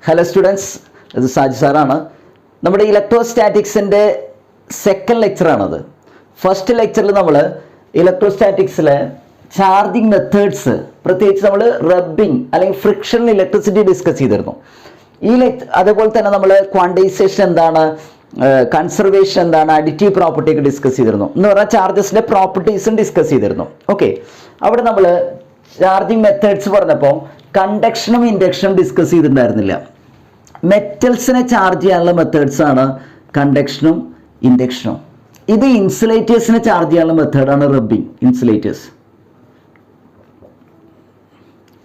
Hello students, ഇത് സാജി സാറാണ്. നമ്മുടെ ഇലക്ട്രോസ്റ്റാറ്റിക്സിൻ്റെ സെക്കൻഡ് ലെക്ചറാണത്. ഫസ്റ്റ് ലെക്ചറിൽ നമ്മൾ ഇലക്ട്രോസ്റ്റാറ്റിക്സിലെ ചാർജിങ് മെത്തേഡ്സ്, പ്രത്യേകിച്ച് നമ്മൾ റബ്ബിങ് അല്ലെങ്കിൽ ഫ്രിക്ഷൻ ഇലക്ട്രിസിറ്റി ഡിസ്കസ് ചെയ്തിരുന്നു. അതേപോലെ തന്നെ നമ്മൾ ക്വാണ്ടൈസേഷൻ എന്താണ്, കൺസർവേഷൻ എന്താണ്, അഡിറ്റീവ് പ്രോപ്പർട്ടി ഒക്കെ ഡിസ്കസ് ചെയ്തിരുന്നു. എന്ന് പറഞ്ഞാൽ ചാർജസിൻ്റെ പ്രോപ്പർട്ടീസും ഡിസ്കസ് ചെയ്തിരുന്നു. ഓക്കെ, അവിടെ നമ്മൾ ചാർജിങ് മെത്തേഡ്സ് പറഞ്ഞപ്പോൾ കണ്ടക്ഷനും ഇൻഡക്ഷനും ഡിസ്കസ് ചെയ്തിട്ടുണ്ടായിരുന്നില്ല. മെറ്റൽസിനെ ചാർജ് ചെയ്യാനുള്ള മെത്തേഡ്സ് ആണ് കണ്ടക്ഷനും ഇൻഡക്ഷനും. ഇത് ഇൻസുലേറ്റേഴ്സിനെ ചാർജ് ചെയ്യാനുള്ള മെത്തേഡാണ് റബ്ബിങ്, ഇൻസുലേറ്റേഴ്സ്.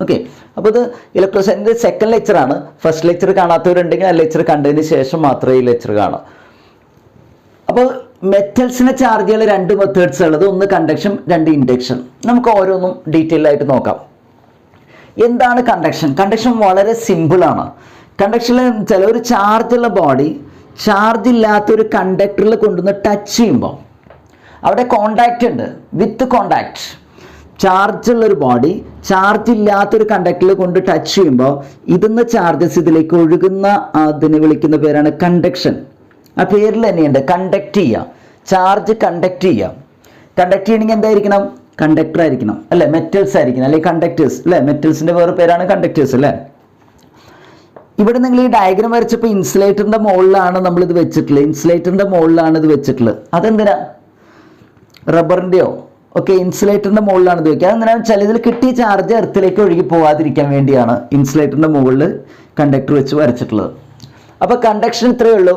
ഓക്കെ, അപ്പോൾ ഇത് ഇലക്ട്രോസ്റ്റാറ്റിൻ്റെ സെക്കൻഡ് ലെക്ചറാണ്. ഫസ്റ്റ് ലെക്ചർ കാണാത്തവരുണ്ടെങ്കിൽ ആ ലെക്ചർ കണ്ടതിന് ശേഷം മാത്രമേ ഈ ലെക്ചർ കാണാം. അപ്പോൾ മെറ്റൽസിനെ ചാർജ് ചെയ്യാനുള്ള രണ്ട് മെത്തേഡ്സ് ഉള്ളത്, ഒന്ന് കണ്ടക്ഷൻ, രണ്ട് ഇൻഡക്ഷൻ. നമുക്ക് ഓരോന്നും ഡീറ്റെയിൽ ആയിട്ട് നോക്കാം. എന്താണ് കണ്ടക്ഷൻ? കണ്ടക്ഷൻ വളരെ സിമ്പിളാണ്. കണ്ടക്ഷനിൽ ചില ഒരു ചാർജുള്ള ബോഡി ചാർജ് ഇല്ലാത്തൊരു കണ്ടക്ടറിൽ കൊണ്ടുവന്ന് ടച്ച് ചെയ്യുമ്പോൾ അവിടെ കോണ്ടാക്റ്റ് ഉണ്ട്, വിത്ത് കോണ്ടാക്ട്. ചാർജുള്ളൊരു ബോഡി ചാർജ് ഇല്ലാത്തൊരു കണ്ടക്ടറിൽ കൊണ്ട് ടച്ച് ചെയ്യുമ്പോൾ ഇതിന്ന് ചാർജസ് ഇതിലേക്ക് ഒഴുകുന്ന അതിനെ വിളിക്കുന്ന പേരാണ് കണ്ടക്ഷൻ. ആ പേരിൽ തന്നെയുണ്ട്, കണ്ടക്ട് ചെയ്യുക, ചാർജ് കണ്ടക്ട് ചെയ്യുക. കണ്ടക്ട് ചെയ്യണമെങ്കിൽ എന്തായിരിക്കണം? കണ്ടക്ടർ ആയിരിക്കണം അല്ലേ, മെറ്റൽസ് ആയിരിക്കണം, അല്ലെങ്കിൽ കണ്ടക്ടേഴ്സ് അല്ലേ. മെറ്റൽസിൻ്റെ വേറെ പേരാണ് കണ്ടക്ടേഴ്സ് അല്ലേ. ഇവിടെ നിങ്ങൾ ഈ ഡയഗ്രാം വരച്ചപ്പോൾ ഇൻസുലേറ്ററിൻ്റെ മുകളിലാണ് നമ്മളിത് വെച്ചിട്ടുള്ളത്. ഇൻസുലേറ്ററിൻ്റെ മുകളിലാണ് ഇത് വെച്ചിട്ടുള്ളത്. അതെന്തിനാ? റബ്ബറിൻ്റെയോ ഓക്കെ, ഇൻസുലേറ്ററിൻ്റെ മുകളിലാണ് ഇത് വയ്ക്കുക. അതെന്തിനാണ് വെച്ചാൽ ഇതിൽ കിട്ടിയ ചാർജ് എർത്തിലേക്ക് ഒഴുകി പോകാതിരിക്കാൻ വേണ്ടിയാണ് ഇൻസുലേറ്ററിൻ്റെ മുകളിൽ കണ്ടക്ടർ വെച്ച് വരച്ചിട്ടുള്ളത്. അപ്പോൾ കണ്ടക്ഷൻ ഇത്രയേ ഉള്ളൂ.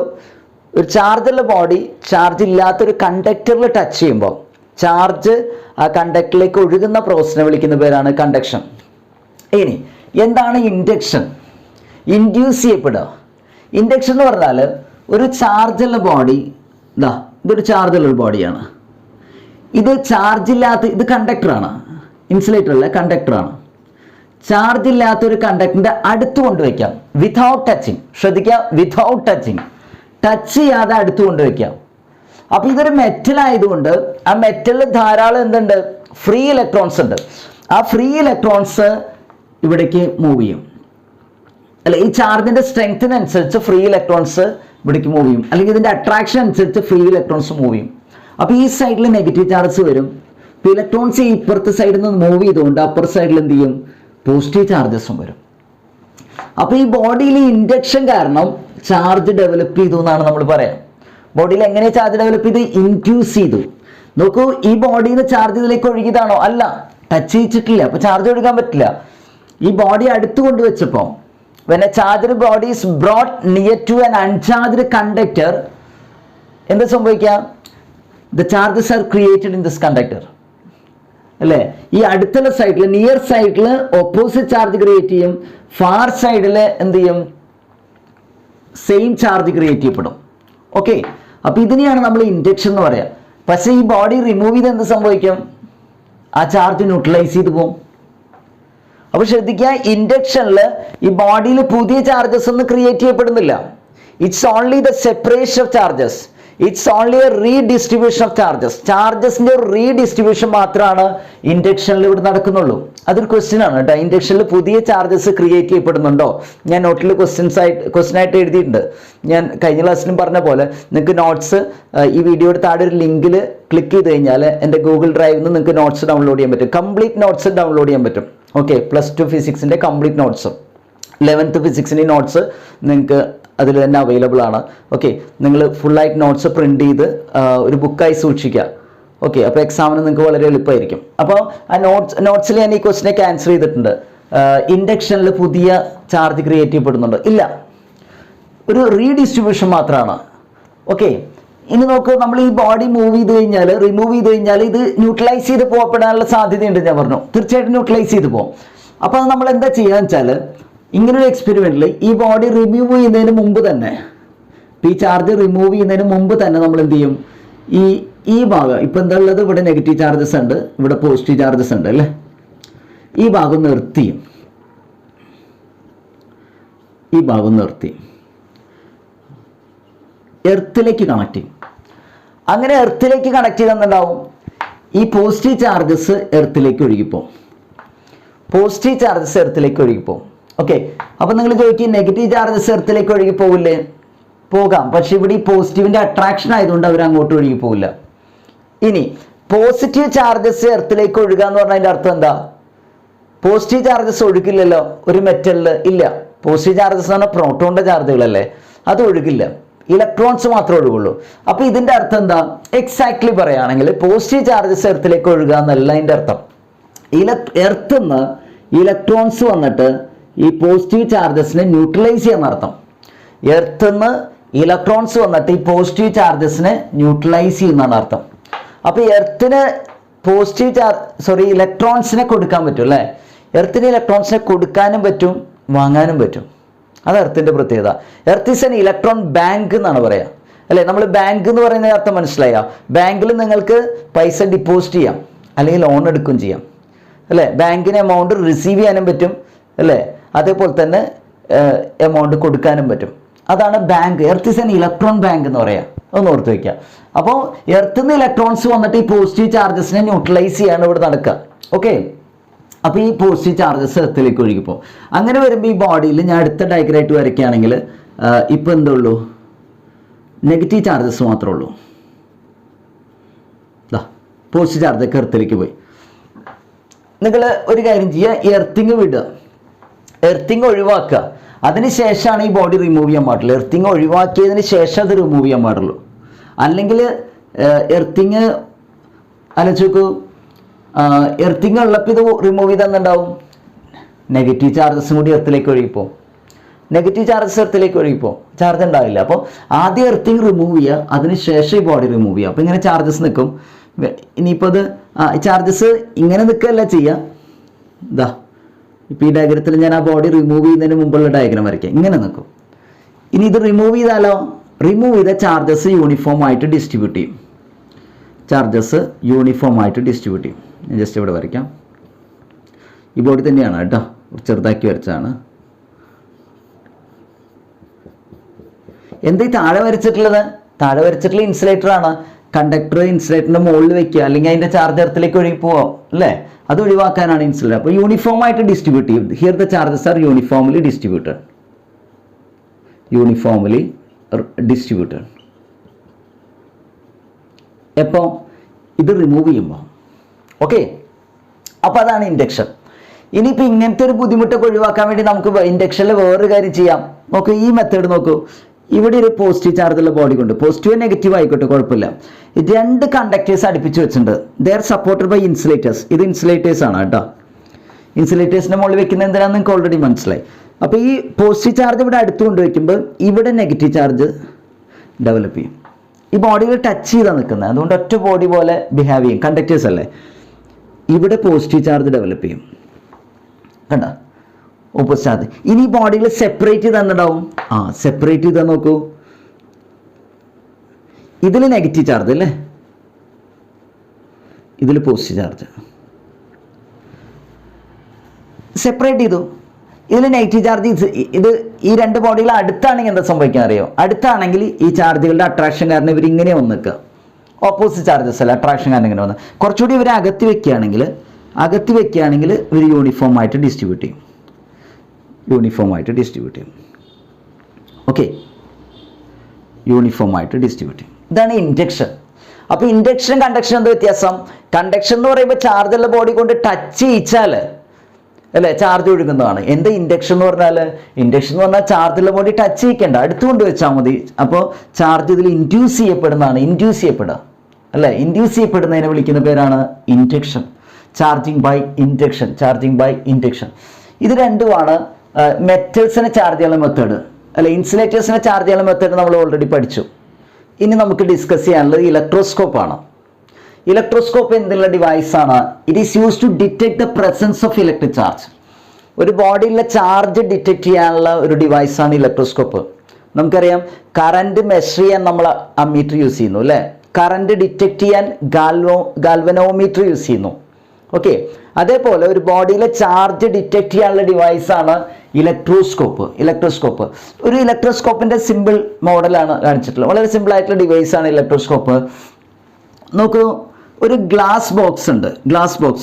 ഒരു ചാർജുള്ള ബോഡി ചാർജ് ഇല്ലാത്തൊരു കണ്ടക്ടറിൽ ടച്ച് ചെയ്യുമ്പോൾ ചാർജ് ആ കണ്ടക്ടറിലേക്ക് ഒഴുകുന്ന പ്രോസസ്സിനെ വിളിക്കുന്ന പേരാണ് കണ്ടക്ഷൻ. ഇനി എന്താണ് ഇൻഡക്ഷൻ? ഇൻഡ്യൂസ് ചെയ്യപ്പെടുക. ഇൻഡക്ഷൻ എന്ന് പറഞ്ഞാൽ ഒരു ചാർജുള്ള ബോഡി, ഇതൊരു ചാർജുള്ള ബോഡിയാണ്. ഇത് ചാർജ് ഇല്ലാത്ത, ഇത് കണ്ടക്ടറാണ്, ഇൻസുലേറ്റർ അല്ല, കണ്ടക്ടറാണ്. ചാർജ് ഇല്ലാത്തൊരു കണ്ടക്ടറിൻ്റെ അടുത്ത് കൊണ്ടുവയ്ക്കാം, വിതൗട്ട് ടച്ചിങ്. ശ്രദ്ധിക്കുക, വിതൗട്ട് ടച്ചിങ്, ടച്ച് ചെയ്യാതെ അടുത്ത് കൊണ്ടുവയ്ക്കാം. അപ്പോൾ ഇതൊരു മെറ്റൽ ആയതുകൊണ്ട് ആ മെറ്റലിൽ ധാരാളം എന്തുണ്ട്? ഫ്രീ ഇലക്ട്രോൺസ് ഉണ്ട്. ആ ഫ്രീ ഇലക്ട്രോൺസ് ഇവിടേക്ക് മൂവ് ചെയ്യും അല്ലെ. ഈ ചാർജിന്റെ സ്ട്രെങ്ത്തിനനുസരിച്ച് ഫ്രീ ഇലക്ട്രോൺസ് ഇവിടേക്ക് മൂവ് ചെയ്യും, അല്ലെങ്കിൽ ഇതിന്റെ അട്രാക്ഷൻ അനുസരിച്ച് ഫ്രീ ഇലക്ട്രോൺസ് മൂവ് ചെയ്യും. അപ്പോൾ ഈ സൈഡിൽ നെഗറ്റീവ് ചാർജസ് വരും. ഇപ്പോൾ ഇലക്ട്രോൺസ് ഈ ഇപ്പുറത്തെ സൈഡിൽ നിന്ന് മൂവ് ചെയ്തുകൊണ്ട് അപ്പർ സൈഡിൽ എന്ത് ചെയ്യും? പോസിറ്റീവ് ചാർജസും വരും. അപ്പോൾ ഈ ബോഡിയിൽ ഇൻഡക്ഷൻ കാരണം ചാർജ് ഡെവലപ്പ് ചെയ്തു എന്നാണ് നമ്മൾ പറയാം. ബോഡിയിൽ എങ്ങനെ ചാർജ് ഡെവലപ്പ് ചെയ്ത്? ഇൻഡ്യൂസ് ചെയ്തു. നോക്കൂ, ഈ ബോഡിയിൽ നിന്ന് ചാർജ് ഇതിലേക്ക് ഒഴുകിയതാണോ? അല്ല, ടച്ച് ചെയ്തിട്ടില്ല, അപ്പോൾ ചാർജ് ഒഴുകാൻ പറ്റില്ല. ഈ ബോഡി അടുത്ത് കൊണ്ടുവച്ചപ്പോൾ when a charged body is brought near to an uncharged conductor, എന്താ സംഭവിക്കുക? The charges are created in this conductor അല്ലേ. ഈ അടുത്തുള്ള സൈഡിൽ, നിയർ സൈഡിൽ ഓപ്പോസിറ്റ് ചാർജ് ക്രിയേറ്റ് ചെയ്യും, ഫാർ സൈഡിൽ എന്ത് ചെയ്യും? സെയിം ചാർജ് ക്രിയേറ്റ് ചെയ്യപ്പെടും. ഓക്കെ, അപ്പോൾ ഇതിനെയാണ് നമ്മൾ ഇൻഡക്ഷൻ എന്ന് പറയാം. പക്ഷേ ഈ ബോഡി റിമൂവ് ചെയ്ത് എന്ത് സംഭവിക്കും? ആ ചാർജ് ന്യൂട്രലൈസ് ചെയ്ത് പോകും. അപ്പോൾ ശ്രദ്ധിക്കുക, ഇൻഡക്ഷനിൽ ഈ ബോഡിയിൽ പുതിയ ചാർജസ് ഒന്നും ക്രിയേറ്റ് ചെയ്യപ്പെടുന്നില്ല. It's only the separation of charges, it's only a redistribution of charges. ചാർജസിന്റെ ഒരു റീഡിസ്ട്രിബ്യൂഷൻ മാത്രമാണ് ഇൻഡക്ഷനിൽ ഇവിടെ നടക്കുന്നുള്ളൂ. അതൊരു ക്വസ്റ്റ്യൻ ആണ് കേട്ടോ. ഇൻഡക്ഷനിൽ പുതിയ ചാർജസ് ക്രിയേറ്റ് ചെയ്യപ്പെടുന്നുണ്ടോ? ഞാൻ നോട്ടിൽ ക്വസ്റ്റ്യൻ ആയിട്ട് എഴുതിയിട്ടുണ്ട്. ഞാൻ കഴിഞ്ഞ ക്ലാസ്സിലും പറഞ്ഞ പോലെ നിങ്ങൾക്ക് നോട്ട്സ് ഈ വീഡിയോയുടെ താഴെ ഒരു ലിങ്കിൽ ക്ലിക്ക് ചെയ്ത് കഴിഞ്ഞാൽ എൻ്റെ ഗൂഗിൾ ഡ്രൈവിൽ നിന്ന് നിങ്ങൾക്ക് നോട്ട്സ് ഡൗൺലോഡ് ചെയ്യാൻ പറ്റും. കംപ്ലീറ്റ് നോട്ട്സ് ഡൗൺലോഡ് ചെയ്യാൻ പറ്റും. ഓക്കെ, +2 ഫിസിക്സിൻ്റെ കംപ്ലീറ്റ് നോട്ട്സും 11th ഫിസിക്സിൻ്റെ നോട്ട്സ് നിങ്ങൾക്ക് അതിൽ തന്നെ അവൈലബിൾ ആണ്. ഓക്കെ, നിങ്ങൾ ഫുള്ളായിട്ട് നോട്ട്സ് പ്രിന്റ് ചെയ്ത് ഒരു ബുക്കായി സൂക്ഷിക്കുക. ഓക്കെ, അപ്പോൾ എക്സാമിന് നിങ്ങൾക്ക് വളരെ എളുപ്പമായിരിക്കും. അപ്പോൾ ആ നോട്ട്സിൽ ഞാൻ ഈ ക്വസ്റ്റിനൊക്കെ ആൻസർ ചെയ്തിട്ടുണ്ട്. ഇൻഡക്ഷനിൽ പുതിയ ചാർജ് ക്രിയേറ്റ് ചെയ്യപ്പെടുന്നുണ്ടോ? ഇല്ല, ഒരു റീഡിസ്ട്രിബ്യൂഷൻ മാത്രമാണ്. ഓക്കെ, ഇനി നോക്കൂ, നമ്മൾ ഈ ബോഡി മൂവ് ചെയ്ത് കഴിഞ്ഞാൽ, റിമൂവ് ചെയ്ത് കഴിഞ്ഞാൽ ഇത് ന്യൂട്രലൈസ് ചെയ്ത് പോകപ്പെടാനുള്ള സാധ്യതയുണ്ട്. ഞാൻ പറഞ്ഞു, തീർച്ചയായിട്ടും ന്യൂട്രലൈസ് ചെയ്ത് പോകും. അപ്പോൾ നമ്മൾ എന്താ ചെയ്യുക വെച്ചാൽ, ഇങ്ങനൊരു എക്സ്പെരിമെൻറ്റിൽ ഈ ബോഡി റിമൂവ് ചെയ്യുന്നതിന് മുമ്പ് തന്നെ, ഈ ചാർജ് റിമൂവ് ചെയ്യുന്നതിന് മുമ്പ് തന്നെ നമ്മൾ എന്ത് ചെയ്യും? ഈ ഭാഗം ഇപ്പം എന്താ ഉള്ളത്? ഇവിടെ നെഗറ്റീവ് ചാർജസ് ഉണ്ട്, ഇവിടെ പോസിറ്റീവ് ചാർജസ് ഉണ്ട് അല്ലേ. ഈ ഭാഗം നിർത്തി, ഈ ഭാഗം നിർത്തി എർത്തിലേക്ക് കണക്ട് ചെയ്യും. അങ്ങനെ എർത്തിലേക്ക് കണക്ട് ചെയ്തെന്നുണ്ടാവും, ഈ പോസിറ്റീവ് ചാർജസ് എർത്തിലേക്ക് ഒഴുകിപ്പോവും. പോസിറ്റീവ് ചാർജസ് എർത്തിലേക്ക് ഒഴുകിപ്പോവും. ഓക്കെ. അപ്പോൾ നിങ്ങൾ ചോദിക്കും നെഗറ്റീവ് ചാർജസ് എർത്തിലേക്ക് ഒഴുകി പോകില്ലേ? പോകാം, പക്ഷെ ഇവിടെ ഈ പോസിറ്റീവിൻ്റെ അട്രാക്ഷൻ ആയതുകൊണ്ട് അവർ അങ്ങോട്ട് ഒഴുകി പോകില്ല. ഇനി പോസിറ്റീവ് ചാർജസ് എർത്തിലേക്ക് ഒഴുകുക എന്ന് പറഞ്ഞാൽ അതിൻ്റെ അർത്ഥം എന്താ? പോസിറ്റീവ് ചാർജസ് ഒഴുകില്ലല്ലോ ഒരു മെറ്റലിൽ, ഇല്ല. പോസിറ്റീവ് ചാർജസ് എന്ന് പറഞ്ഞാൽ പ്രോട്ടോണിൻ്റെ ചാർജുകളല്ലേ, അത് ഒഴുകില്ല, ഇലക്ട്രോൺസ് മാത്രമേ ഒഴുകുള്ളൂ. അപ്പോൾ ഇതിൻ്റെ അർത്ഥം എന്താ? എക്സാക്ട്ലി പറയുകയാണെങ്കിൽ പോസിറ്റീവ് ചാർജസ് എർത്തിലേക്ക് ഒഴുകുക എന്നല്ല അതിൻ്റെ അർത്ഥം. എർത്തിൽ നിന്ന് ഇലക്ട്രോൺസ് വന്നിട്ട് ഈ പോസിറ്റീവ് ചാർജസിനെ ന്യൂട്രലൈസ് ചെയ്യാൻ അർത്ഥം. എർത്തിൽ നിന്ന് ഇലക്ട്രോൺസ് വന്നിട്ട് ഈ പോസിറ്റീവ് ചാർജസിനെ ന്യൂട്രലൈസ് ചെയ്യുന്നതാണ് അർത്ഥം. അപ്പോൾ എർത്തിന് ഇലക്ട്രോൺസിനെ കൊടുക്കാൻ പറ്റും അല്ലേ? എർത്തിന് ഇലക്ട്രോൺസിനെ കൊടുക്കാനും പറ്റും വാങ്ങാനും പറ്റും. അത് എർത്തിൻ്റെ പ്രത്യേകത. Earth is an electron bank എന്നാണ് പറയുക അല്ലേ? നമ്മൾ ബാങ്ക് എന്ന് പറയുന്ന അർത്ഥം മനസ്സിലായ? ബാങ്കിൽ നിങ്ങൾക്ക് പൈസ ഡിപ്പോസിറ്റ് ചെയ്യാം അല്ലെങ്കിൽ ലോൺ എടുക്കുകയും ചെയ്യാം അല്ലേ? ബാങ്കിന് എമൗണ്ട് റിസീവ് ചെയ്യാനും പറ്റും അല്ലേ? അതേപോലെ തന്നെ എമൗണ്ട് കൊടുക്കാനും പറ്റും. അതാണ് bank. Earth is an electron bank എന്ന് പറയാം. ഒന്ന് ഓർത്ത് വയ്ക്കുക. അപ്പോൾ എർത്തിൽ നിന്ന് ഇലക്ട്രോൺസ് വന്നിട്ട് ഈ പോസിറ്റീവ് ചാർജസിനെ ന്യൂട്രലൈസ് ചെയ്യാണ് ഇവിടെ നടക്കുക. ഓക്കെ. അപ്പോൾ ഈ പോസിറ്റീവ് ചാർജസ് എർത്തിലേക്ക് ഒഴുകിപ്പോൾ അങ്ങനെ വരുമ്പോൾ ഈ ബോഡിയിൽ ഞാൻ അടുത്ത ഡയഗ്രായിട്ട് വരയ്ക്കുകയാണെങ്കിൽ ഇപ്പോൾ എന്തുള്ളൂ? നെഗറ്റീവ് ചാർജസ് മാത്രമേ ഉള്ളൂ. പോസിറ്റീവ് ചാർജൊക്കെ എർത്തിലേക്ക് പോയി. നിങ്ങൾ ഒരു കാര്യം ചെയ്യുക, എർത്തിങ് വിടുക, എർത്തിങ് ഒഴിവാക്കുക. അതിനുശേഷമാണ് ഈ ബോഡി റിമൂവ് ചെയ്യാൻ പാടുള്ളൂ. എർത്തിങ് ഒഴിവാക്കിയതിന് ശേഷം അത് റിമൂവ് ചെയ്യാൻ പാടുള്ളൂ. അല്ലെങ്കിൽ എർത്തിങ് ആലോചിച്ച് നോക്കൂ, എർത്തിങ് ഉള്ളപ്പോൾ ഇത് റിമൂവ് ചെയ്തെന്നുണ്ടാവും, നെഗറ്റീവ് ചാർജസും കൂടി എർത്തിലേക്ക് ഒഴുകിപ്പോൾ, നെഗറ്റീവ് ചാർജസ് എർത്തിലേക്ക് ഒഴുകിപ്പോൾ ചാർജ് ഉണ്ടാവില്ല. അപ്പോൾ ആദ്യം എർത്തിങ് റിമൂവ് ചെയ്യുക, അതിനുശേഷം ഈ ബോഡി റിമൂവ് ചെയ്യുക. അപ്പോൾ ഇങ്ങനെ ചാർജസ് നിൽക്കും. ഇനിയിപ്പോൾ അത് ചാർജസ് ഇങ്ങനെ നിൽക്കുകയല്ല ചെയ്യുക. ഇതാ ഇപ്പോൾ ഈ ഡയഗ്രത്തിൽ ഞാൻ ആ ബോഡി റിമൂവ് ചെയ്യുന്നതിന് മുമ്പുള്ള ഡയഗ്രാം വരയ്ക്കാം. ഇങ്ങനെ നിൽക്കും. ഇനി ഇത് റിമൂവ് ചെയ്താലോ? റിമൂവ് ചെയ്ത ചാർജസ് യൂണിഫോം ആയിട്ട് ഡിസ്ട്രിബ്യൂട്ട് ചെയ്യും. ചാർജസ് യൂണിഫോം ആയിട്ട് ഡിസ്ട്രിബ്യൂട്ട് ചെയ്യും. ഞാൻ ജസ്റ്റ് ഇവിടെ വരയ്ക്കാം. ഈ ബോഡി തന്നെയാണ് കേട്ടോ, ചെറുതാക്കി വരച്ചതാണ്. എന്താ ഈ താഴെ വരച്ചിട്ടുള്ളത്? താഴെ വരച്ചിട്ടുള്ള ഇൻസുലേറ്ററാണ്. കണ്ടക്ടർ ഇൻസുലേറ്ററിൻ്റെ മുകളിൽ വെക്കുക, അല്ലെങ്കിൽ അതിൻ്റെ ചാർജ് എർത്തിലേക്ക് ഒഴുകി പോവാം അല്ലേ? അത് ഒഴിവാക്കാനാണ് ഇൻസുലേറ്റർ. അപ്പോൾ യൂണിഫോം ആയിട്ട് ഡിസ്ട്രിബ്യൂട്ട് ചെയ്യും. Here the charges are uniformly distributed. Uniformly distributed. എപ്പോൾ? ഇത് റിമൂവ് ചെയ്യുമ്പോൾ. ഓക്കെ. അപ്പോൾ അതാണ് ഇൻഡക്ഷൻ. ഇനിയിപ്പോൾ ഇങ്ങനത്തെ ഒരു ബുദ്ധിമുട്ടൊക്കെ ഒഴിവാക്കാൻ വേണ്ടി നമുക്ക് ഇൻഡക്ഷനിൽ വേറൊരു കാര്യം ചെയ്യാം. നോക്കൂ, ഈ മെത്തേഡ് നോക്കൂ. ഇവിടെ ഒരു പോസിറ്റീവ് ചാർജുള്ള ബോഡി കൊണ്ട്, പോസിറ്റീവ് നെഗറ്റീവ് ആയിക്കോട്ടെ കുഴപ്പമില്ല, രണ്ട് കണ്ടക്ടേഴ്സ് അടുപ്പിച്ച് വെച്ചിട്ടുണ്ട്. They are supported by insulators. ഇത് ഇൻസുലേറ്റേഴ്സ് ആണ് കേട്ടോ. ഇൻസുലേറ്റേഴ്സിൻ്റെ മുകളിൽ വെക്കുന്നത് എന്തിനാണെന്ന് നിങ്ങൾക്ക് ഓൾറെഡി മനസ്സിലായി. അപ്പോൾ ഈ പോസിറ്റീവ് ചാർജ് ഇവിടെ അടുത്ത് കൊണ്ടുവയ്ക്കുമ്പോൾ ഇവിടെ നെഗറ്റീവ് ചാർജ് ഡെവലപ്പ് ചെയ്യും. ഈ ബോഡിയിൽ ടച്ച് ചെയ്താണ് നിൽക്കുന്നത്, അതുകൊണ്ട് ഒറ്റ ബോഡി പോലെ ബിഹേവ് ചെയ്യും. കണ്ടക്ടേഴ്സ് അല്ലേ? ഇവിടെ പോസിറ്റീവ് ചാർജ് ഡെവലപ്പ് ചെയ്യും. കണ്ട ഓപ്പോസിറ്റ് ചാർജ്. ഇനി ബോഡിയിൽ സെപ്പറേറ്റ് ചെയ്ത് തന്നിട്ടാവും. സെപ്പറേറ്റ് ചെയ്താൽ നോക്കൂ, ഇതിൽ നെഗറ്റീവ് ചാർജ് അല്ലേ, ഇതിൽ പോസിറ്റീവ് ചാർജ്. സെപ്പറേറ്റ് ചെയ്തു. ഇതിൽ നെഗറ്റീവ് ചാർജ്. ഇത് ഈ രണ്ട് ബോഡികൾ അടുത്താണെങ്കിൽ എന്താ സംഭവിക്കാൻ അറിയോ? അടുത്താണെങ്കിൽ ഈ ചാർജുകളുടെ അട്രാക്ഷൻ കാരണം ഇവർ ഇങ്ങനെ വന്ന് നിൽക്കുക. ഓപ്പോസിറ്റ് ചാർജസ് അല്ല, അട്രാക്ഷൻ കാരണം ഇങ്ങനെ വന്ന്. കുറച്ചുകൂടി ഇവരെ അകത്തി വെക്കുകയാണെങ്കിൽ ഇവർ യൂണിഫോം ആയിട്ട് ഡിസ്ട്രിബ്യൂട്ട് ചെയ്യും. ഓക്കെ, യൂണിഫോം ആയിട്ട് ഡിസ്ട്രിബ്യൂട്ട് ചെയ്യും. ഇതാണ് ഇൻഡക്ഷൻ. അപ്പോൾ ഇൻഡക്ഷൻ കണ്ടക്ഷൻ എന്താ വ്യത്യാസം? കണ്ടക്ഷൻ എന്ന് പറയുമ്പോൾ ചാർജുള്ള ബോഡി കൊണ്ട് ടച്ച് ചെയ്യിച്ചാൽ അല്ലേ ചാർജ് ഒഴുകുന്നതാണ്. എന്താ ഇൻഡക്ഷൻ എന്ന് പറഞ്ഞാൽ? ഇൻഡക്ഷൻ എന്ന് പറഞ്ഞാൽ ചാർജുള്ള ബോഡി ടച്ച് ചെയ്യിക്കേണ്ട, അടുത്തുകൊണ്ട് വെച്ചാൽ മതി. അപ്പോൾ ചാർജ് ഇതിൽ ഇൻഡ്യൂസ് ചെയ്യപ്പെടുന്നതാണ്. ഇൻഡ്യൂസ് ചെയ്യപ്പെടുക അല്ലേ? ഇൻഡ്യൂസ് ചെയ്യപ്പെടുന്നതിനെ വിളിക്കുന്ന പേരാണ് ഇൻഡക്ഷൻ. Charging by induction. ഇത് രണ്ടുമാണ് മെറ്റൽസിനെ ചാർജ് ചെയ്യാനുള്ള മെത്തേഡ് അല്ലെ? ഇൻസുലേറ്റേഴ്സിനെ ചാർജ് ചെയ്യാനുള്ള മെത്തേഡ് നമ്മൾ ഓൾറെഡി പഠിച്ചു. ഇനി നമുക്ക് ഡിസ്കസ് ചെയ്യാനുള്ളത് ഇലക്ട്രോസ്കോപ്പാണ്. ഇലക്ട്രോസ്കോപ്പ് എന്നുള്ള ഡിവൈസാണ്? It is use to detect the presence of electric charge. ഒരു ബോഡിയിലെ ചാർജ് ഡിറ്റക്ട് ചെയ്യാനുള്ള ഒരു ഡിവൈസാണ് ഇലക്ട്രോസ്കോപ്പ്. നമുക്കറിയാം കറണ്ട് മെഷർ ചെയ്യാൻ നമ്മൾ അമ്മീറ്റർ യൂസ് ചെയ്യുന്നു അല്ലേ? കറണ്ട് ഡിറ്റക്ട് ചെയ്യാൻ ഗാൽവനോമീറ്റർ യൂസ് ചെയ്യുന്നു. ഓക്കെ, അതേപോലെ ഒരു ബോഡിയിലെ ചാർജ് ഡിറ്റക്ട് ചെയ്യാനുള്ള ഡിവൈസാണ് ഇലക്ട്രോസ്കോപ്പ്. ഒരു ഇലക്ട്രോസ്കോപ്പിൻ്റെ സിമ്പിൾ മോഡലാണ് കാണിച്ചിട്ടുള്ളത്. വളരെ സിമ്പിൾ ആയിട്ടുള്ള ഡിവൈസാണ് ഇലക്ട്രോസ്കോപ്പ്. നോക്കൂ, ഒരു ഗ്ലാസ് ബോക്സ്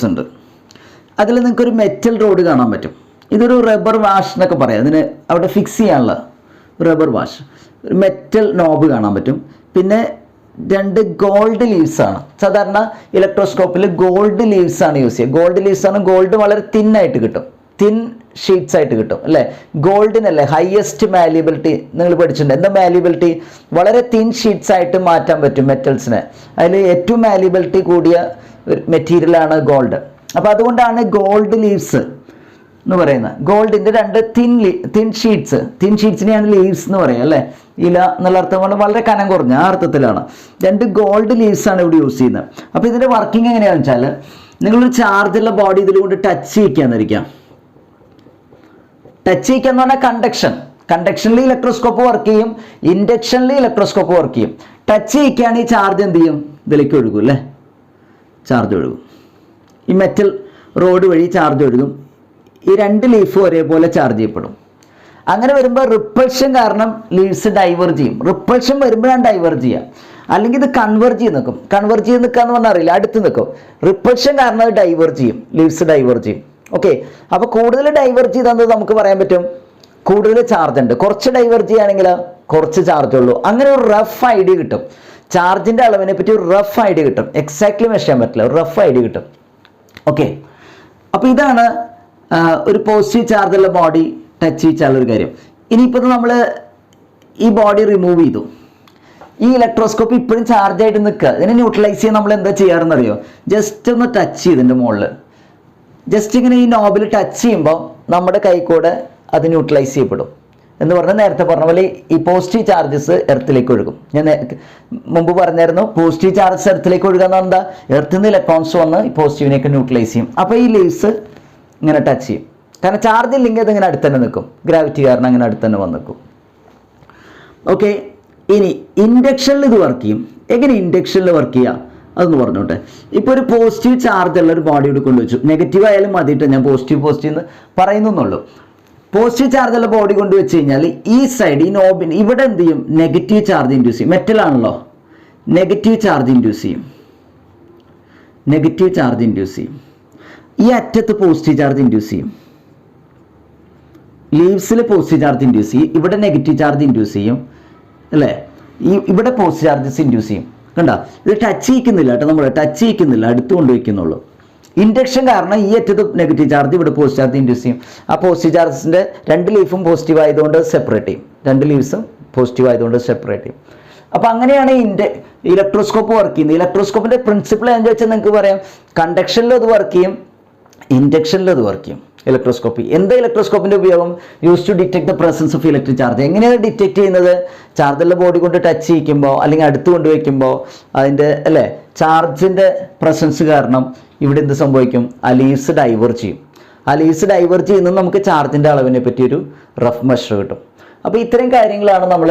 ഉണ്ട്. അതിൽ നിങ്ങൾക്കൊരു മെറ്റൽ റോഡ് കാണാൻ പറ്റും ഇതൊരു റബ്ബർ വാഷ് എന്നൊക്കെ പറയാം, അതിന് അവിടെ ഫിക്സ് ചെയ്യാനുള്ള റബ്ബർ വാഷ്. ഒരു മെറ്റൽ നോബ് കാണാൻ പറ്റും. പിന്നെ 2 ഗോൾഡ് ലീവ്സ് ആണ്. സാധാരണ ഇലക്ട്രോസ്കോപ്പിൽ ഗോൾഡ് ലീവ്സ് ആണ് യൂസ് ചെയ്യുക. ഗോൾഡ് ലീവ്സ് ആണ്, ഗോൾഡ് വളരെ തിന്നായിട്ട് കിട്ടും, തിൻ ഷീറ്റ്സ് ആയിട്ട് കിട്ടും അല്ലേ. ഗോൾഡിനല്ലേ ഹയസ്റ്റ് മാല്യബിലിറ്റി, നിങ്ങൾ പഠിച്ചിട്ടുണ്ട്. എന്താ മാല്യബിലിറ്റി? വളരെ തിൻ ഷീറ്റ്സ് ആയിട്ട് മാറ്റാൻ പറ്റും മെറ്റൽസിനെ. അതിൽ ഏറ്റവും മാല്യബിലിറ്റി കൂടിയ മെറ്റീരിയലാണ് ഗോൾഡ്. അപ്പോൾ അതുകൊണ്ടാണ് ഗോൾഡ് ലീവ്സ് എന്ന് പറയുന്നത്. ഗോൾഡിൻ്റെ 2 തിൻ ഷീറ്റ്സിനെയാണ് ലീവ്സ് എന്ന് പറയുക അല്ലേ. ഇല എന്നുള്ള അർത്ഥം കൊണ്ട് വളരെ കനം കുറഞ്ഞ ആ അർത്ഥത്തിലാണ്. 2 ഗോൾഡ് ലീവ്സ് ആണ് ഇവിടെ യൂസ് ചെയ്യുന്നത്. അപ്പോൾ ഇതിൻ്റെ വർക്കിംഗ് എങ്ങനെയാണെന്ന് വെച്ചാൽ, നിങ്ങളൊരു ചാർജുള്ള ബോഡി ഇതിലുകൊണ്ട് ടച്ച് ചെയ്യിക്കാന്നിരിക്കാം. ടച്ച് ചെയ്യിക്കുക എന്ന് പറഞ്ഞാൽ കണ്ടക്ഷനിൽ ഇലക്ട്രോസ്കോപ്പ് വർക്ക് ചെയ്യും, ഇൻഡക്ഷനിൽ ഇലക്ട്രോസ്കോപ്പ് വർക്ക് ചെയ്യും. ടച്ച് ചെയ്യിക്കുകയാണ് ഈ ചാർജ് എന്ത് ചെയ്യും? ഇതിലേക്ക് ഒഴുകും അല്ലേ, ചാർജ് ഒഴുകും. ഈ മെറ്റൽ റോഡ് വഴി ചാർജ് ഒഴുകും. ഈ 2 ലീഫും ഒരേപോലെ ചാർജ് ചെയ്യപ്പെടും. അങ്ങനെ വരുമ്പോൾ റിപ്പൾഷൻ കാരണം ലീവ്സ് ഡൈവേർജ് ചെയ്യും. റിപ്പൾഷൻ വരുമ്പോഴാണ് ഡൈവേർജ് ചെയ്യുക, അല്ലെങ്കിൽ ഇത് കൺവേർജ് ചെയ്ത് നിൽക്കും. കൺവേർജ് ചെയ്ത് നിൽക്കുക എന്ന് പറഞ്ഞാൽ അറിയില്ല, അടുത്ത് നിൽക്കും. റിപ്പൾഷൻ കാരണം അത് ഡൈവേർജ് ചെയ്യും, ലീവ്സ് ഡൈവേർജ് ചെയ്യും. ഓക്കെ, അപ്പോൾ കൂടുതൽ ഡൈവേർജ് ചെയ്തെന്ന് നമുക്ക് പറയാൻ പറ്റും കൂടുതൽ ചാർജ് ഉണ്ട്. കുറച്ച് ഡൈവേർജ് ചെയ്യുകയാണെങ്കിൽ കുറച്ച് ചാർജ് ഉള്ളൂ. അങ്ങനെ ഒരു റഫ് ഐഡിയ കിട്ടും. ചാർജിൻ്റെ അളവിനെ പറ്റി ഒരു റഫ് ഐഡിയ കിട്ടും. എക്സാക്ട്ലി മെഷർ ചെയ്യാൻ പറ്റില്ല, ഒരു റഫ് ഐഡിയ കിട്ടും. ഓക്കെ, അപ്പോൾ ഇതാണ് ഒരു പോസിറ്റീവ് ചാർജുള്ള ബോഡി ടച്ച് ചെയ്യിച്ചാലൊരു കാര്യം. ഇനിയിപ്പോൾ നമ്മൾ ഈ ബോഡി റിമൂവ് ചെയ്തു, ഈ ഇലക്ട്രോസ്കോപ്പ് ഇപ്പോഴും ചാർജ് ആയിട്ട് നിൽക്കുക. ഇതിനെ ന്യൂട്രലൈസ് ചെയ്യാൻ നമ്മൾ എന്താ ചെയ്യാറെന്നറിയോ? ജസ്റ്റ് ഒന്ന് ടച്ച് ചെയ്തിൻ്റെ മുകളിൽ ജസ്റ്റ് ഇങ്ങനെ ഈ നോബിൽ ടച്ച് ചെയ്യുമ്പോൾ നമ്മുടെ കൈ കൂടെ അത് ന്യൂട്രലൈസ് ചെയ്യപ്പെടും. എന്ന് പറഞ്ഞാൽ നേരത്തെ പറഞ്ഞ പോലെ ഈ പോസിറ്റീവ് ചാർജസ് എർത്തിലേക്ക് ഒഴുകും. ഞാൻ മുമ്പ് പറഞ്ഞായിരുന്നു, പോസിറ്റീവ് ചാർജസ് എർത്തിലേക്ക് ഒഴുകുക എന്ന് എന്താ, എർത്തിൽ നിന്ന് ഇലക്ട്രോൺസ് വന്ന് ഈ പോസിറ്റീവിനെയൊക്കെ ന്യൂട്രലൈസ് ചെയ്യും. അപ്പോൾ ഈ ലീവ്സ് ഇങ്ങനെ ടച്ച് ചെയ്യും. കാരണം ചാർജ് ഇല്ലെങ്കിൽ അതിങ്ങനെ അടുത്ത് തന്നെ നിൽക്കും, ഗ്രാവിറ്റി കാരണം അങ്ങനെ അടുത്ത് തന്നെ വന്ന് നിൽക്കും. ഓക്കെ, ഇനി ഇൻഡക്ഷനിൽ ഇത് വർക്ക് ചെയ്യും. എങ്ങനെ ഇൻഡക്ഷനിൽ വർക്ക് ചെയ്യുക അതൊന്ന് പറഞ്ഞോട്ടെ. ഇപ്പോൾ ഒരു പോസിറ്റീവ് ചാർജ് ഉള്ള ഒരു ബോഡിയോട് കൊണ്ടുവച്ചു, നെഗറ്റീവ് ആയാലും മതിയിട്ട് ഞാൻ പോസിറ്റീവ് എന്ന് പറയുന്നുള്ളൂ. പോസിറ്റീവ് ചാർജ് ഉള്ള ബോഡി കൊണ്ട് വെച്ച് കഴിഞ്ഞാൽ ഈ സൈഡ് ഈ നോബിന് ഇവിടെ എന്ത് ചെയ്യും? നെഗറ്റീവ് ചാർജ് ഇൻഡ്യൂസ് ചെയ്യും. മെറ്റലാണല്ലോ, നെഗറ്റീവ് ചാർജ് ഇൻഡ്യൂസ് ചെയ്യും. ഈ അറ്റത്ത് പോസിറ്റീവ് ചാർജ് ഇൻഡ്യൂസ് ചെയ്യും. ലീവ്സിൽ പോസിറ്റീവ് ചാർജ് ഇൻഡ്യൂസ് ചെയ്യും, ഇവിടെ നെഗറ്റീവ് ചാർജ് ഇൻഡ്യൂസ് ചെയ്യും അല്ലേ. ഇവിടെ പോസിറ്റീവ് ചാർജസ് ഇൻഡ്യൂസ് ചെയ്യും. കണ്ടോ, ഇത് ടച്ച് ചെയ്യിക്കുന്നില്ല കേട്ടോ, നമ്മൾ ടച്ച് ചെയ്യിക്കുന്നില്ല, അടുത്ത് കൊണ്ടുവയ്ക്കുന്നുള്ളൂ. ഇൻഡക്ഷൻ കാരണം ഈ അറ്റത്ത് നെഗറ്റീവ് ചാർജ്, ഇവിടെ പോസിറ്റീവ് ചാർജ് ഇൻഡ്യൂസ് ചെയ്യും. ആ പോസിറ്റീവ് ചാർജസിൻ്റെ 2 ലീഫും പോസിറ്റീവ് ആയതുകൊണ്ട് സെപ്പറേറ്റ് ചെയ്യും. 2 ലീവ്സും പോസിറ്റീവ് ആയതുകൊണ്ട് സെപ്പറേറ്റ് ചെയ്യും. അപ്പോൾ അങ്ങനെയാണ് ഇലക്ട്രോസ്കോപ്പ് വർക്ക് ചെയ്യുന്നത്. ഇലക്ട്രോസ്കോപ്പിൻ്റെ പ്രിൻസിപ്പിൾ എന്താണെന്ന് വെച്ചാൽ നിങ്ങൾക്ക് പറയാം, കണ്ടക്ഷനിലും അത് വർക്ക് ചെയ്യും, ഇൻഡക്ഷനിലും അത് വർക്ക് ചെയ്യും. ഇലക്ട്രോസ്കോപ്പി എന്താ? ഇലക്ട്രോസ്കോപ്പിൻ്റെ ഉപയോഗം use to detect the presence of electric charge. എങ്ങനെയാണ് ഡിറ്റക്ട് ചെയ്യുന്നത്? ചാർജുള്ള ബോഡി കൊണ്ട് ടച്ച് ചെയ്യിക്കുമ്പോൾ അല്ലെങ്കിൽ അടുത്ത് കൊണ്ടുവയ്ക്കുമ്പോൾ അതിൻ്റെ അല്ലേ ചാർജിൻ്റെ പ്രസൻസ് കാരണം ഇവിടെ എന്ത് സംഭവിക്കും? ആ ലീവ്സ് ഡൈവേർജ് ചെയ്യും. ആ ലീവ്സ് ഡൈവേർജ് ചെയ്യുന്നത് നമുക്ക് ചാർജിൻ്റെ അളവിനെ പറ്റിയൊരു റഫ് മെഷർ കിട്ടും. അപ്പോൾ ഇത്തരം കാര്യങ്ങളാണ് നമ്മൾ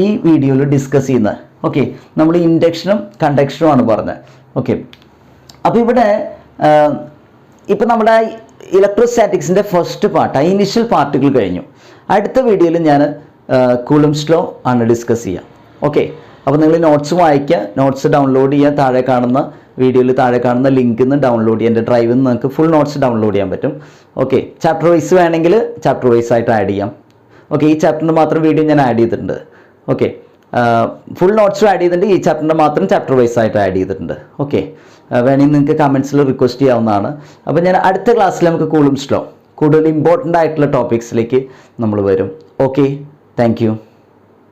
ഈ വീഡിയോയിൽ ഡിസ്കസ് ചെയ്യുന്നത്. ഓക്കെ, നമ്മൾ ഇൻഡക്ഷനും കണ്ടക്ഷനുമാണ് പറഞ്ഞത്. ഓക്കെ, അപ്പോൾ ഇവിടെ ഇപ്പം നമ്മുടെ ഇലക്ട്രോസ്റ്റാറ്റിക്സിൻ്റെ ഫസ്റ്റ് പാർട്ട്, ഇനിഷ്യൽ പാർട്ടുകൾ കഴിഞ്ഞു. അടുത്ത വീഡിയോയിൽ ഞാൻ കൂളംസ് ലോ ആണ് ഡിസ്കസ് ചെയ്യുക. ഓക്കെ, അപ്പോൾ നിങ്ങൾ നോട്ട്സ് വായിക്കുക, നോട്ട്സ് ഡൗൺലോഡ് ചെയ്യുക. വീഡിയോയിൽ താഴെ കാണുന്ന ലിങ്കിൽ നിന്ന് ഡൗൺലോഡ് ചെയ്യുക. എൻ്റെ ഡ്രൈവിൽ നിന്ന് നിങ്ങൾക്ക് ഫുൾ നോട്ട്സ് ഡൗൺലോഡ് ചെയ്യാൻ പറ്റും. ഓക്കെ, ചാപ്റ്റർ വൈസ് വേണമെങ്കിൽ ചാപ്റ്റർ വൈസ് ആയിട്ട് ആഡ് ചെയ്യാം. ഓക്കെ, ഈ ചാപ്റ്ററിന് മാത്രം വീഡിയോ ഞാൻ ആഡ് ചെയ്തിട്ടുണ്ട്. ഓക്കെ, ഫുൾ നോട്ട്സും ആഡ് ചെയ്തിട്ടുണ്ട്, ഈ ചാപ്റ്ററിന് മാത്രം ചാപ്റ്റർ വൈസ് ആയിട്ട് ആഡ് ചെയ്തിട്ടുണ്ട്. ഓക്കെ, വേണമെങ്കിൽ നിങ്ങൾക്ക് കമൻസിൽ റിക്വസ്റ്റ് ചെയ്യാവുന്നതാണ്. അപ്പോൾ ഞാൻ അടുത്ത ക്ലാസ്സിൽ നമുക്ക് കൂളംസ് ലോ കൂടുതൽ ഇമ്പോർട്ടൻ്റ് ആയിട്ടുള്ള ടോപ്പിക്സിലേക്ക് നമ്മൾ വരും. Okay, thank you.